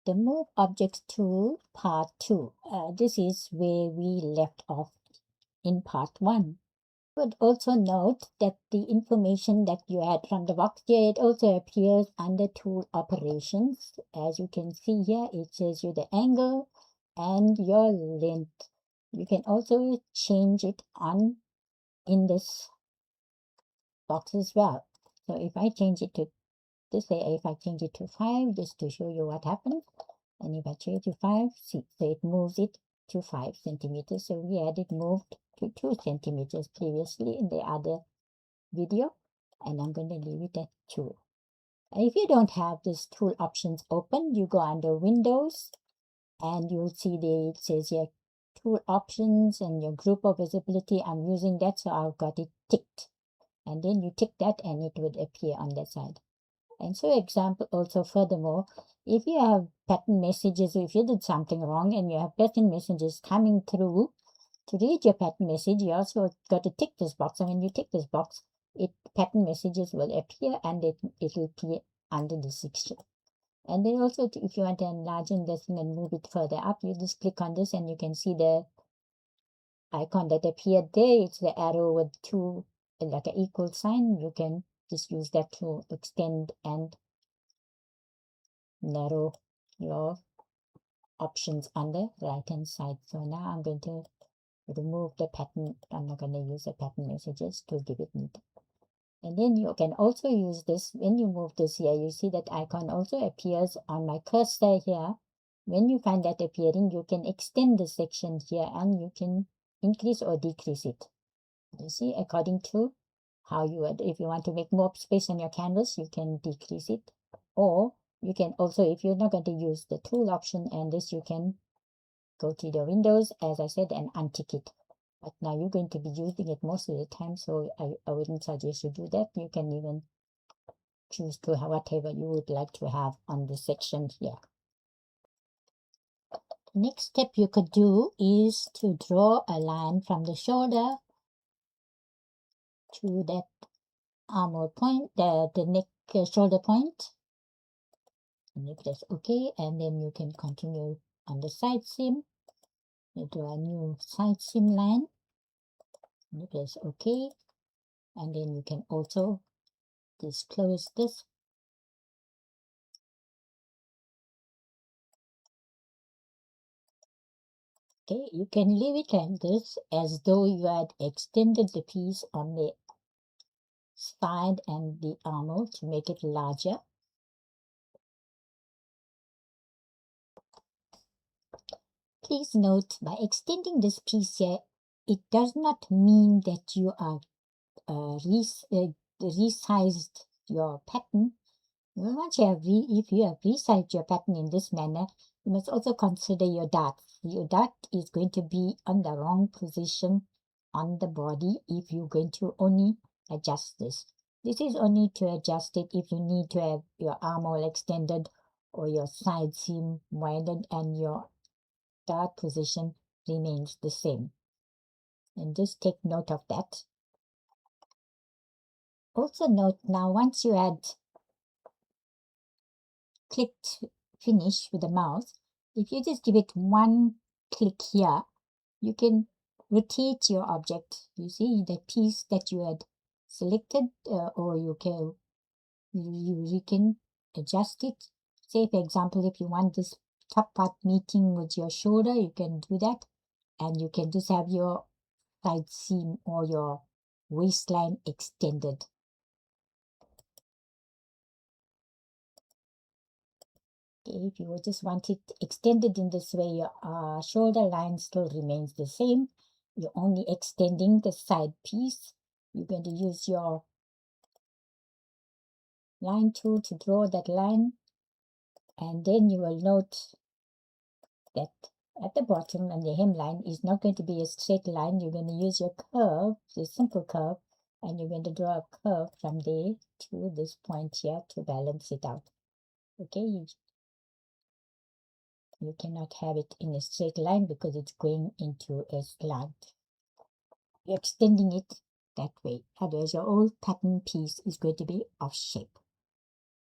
the Move Objects tool part 2. This is where we left off in part 1. But also note that the information that you had from the box here, it also appears under tool operations. As you can see here, it shows you the angle and your length. You can also change it on in this box as well. So if I change it to this way, if I change it to 5, just to show you what happens. And if I change to 5, see, so it moves it to 5 centimeters. So we had it moved to 2 centimeters previously in the other video. And I'm going to leave it at 2. If you don't have this tool options open, you go under Windows and you'll see it says here tool options and your group of visibility. I'm using that, so I've got it ticked. And then you tick that and it would appear on that side. And so example also furthermore, if you have pattern messages, if you did something wrong and you have pattern messages coming through, to read your pattern message, you also got to tick this box. And when you tick this box, pattern messages will appear and it will appear under this section. And then also, if you want to enlarge this thing and move it further up, you just click on this and you can see the icon that appeared there. It's the arrow with two, like an equal sign. You can just use that to extend and narrow your options on the right hand side. So now I'm going to remove the pattern. I'm not going to use the pattern messages to give it neat. And then you can also use this when you move this here. You see that icon also appears on my cursor here. When you find that appearing, you can extend the section here and you can increase or decrease it. You see, according to how you would, if you want to make more space on your canvas, you can decrease it. Or you can also, if you're not going to use the tool option and this, you can go to the Windows, as I said, and untick it. But now you're going to be using it most of the time, so I wouldn't suggest you do that. You can even choose to have whatever you would like to have on the section here. Next step you could do is to draw a line from the shoulder to that armor point, the neck shoulder point. And you press OK, and then you can continue on the side seam. You draw a new side seam line. And you press OK, and then you can also just close this. Okay, you can leave it like this as though you had extended the piece on the side and the armor to make it larger. Please note, by extending this piece here, it does not mean that you are resized your pattern. Once you have if you have resized your pattern in this manner, you must also consider your dart. Your dart is going to be on the wrong position on the body if you're going to only adjust this. This is only to adjust it if you need to have your armhole extended or your side seam widened and your dart position remains the same. And just take note of that. Also note now, once you had clicked finish with the mouse, if you just give it one click here, you can rotate your object. You see the piece that you had selected, or you can adjust it. Say for example, if you want this top part meeting with your shoulder, you can do that, and you can just have your side seam or your waistline extended. If you just want it extended in this way, your shoulder line still remains the same. You're only extending the side piece. You're going to use your line tool to draw that line, and then you will note that at the bottom and the hemline is not going to be a straight line. You're going to use your curve, the simple curve, and you're going to draw a curve from there to this point here to balance it out. Okay, you cannot have it in a straight line because it's going into a slant. You're extending it that way, otherwise your whole pattern piece is going to be off shape.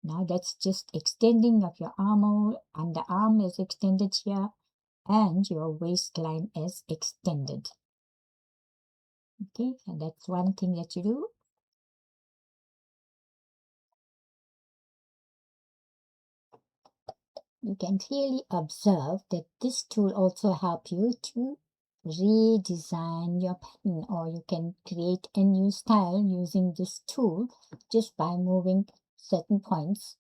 Now that's just extending of your underarm is extended here, and your waistline is extended. Okay, and that's one thing that you do. You can clearly observe that this tool also helps you to redesign your pattern, or you can create a new style using this tool just by moving certain points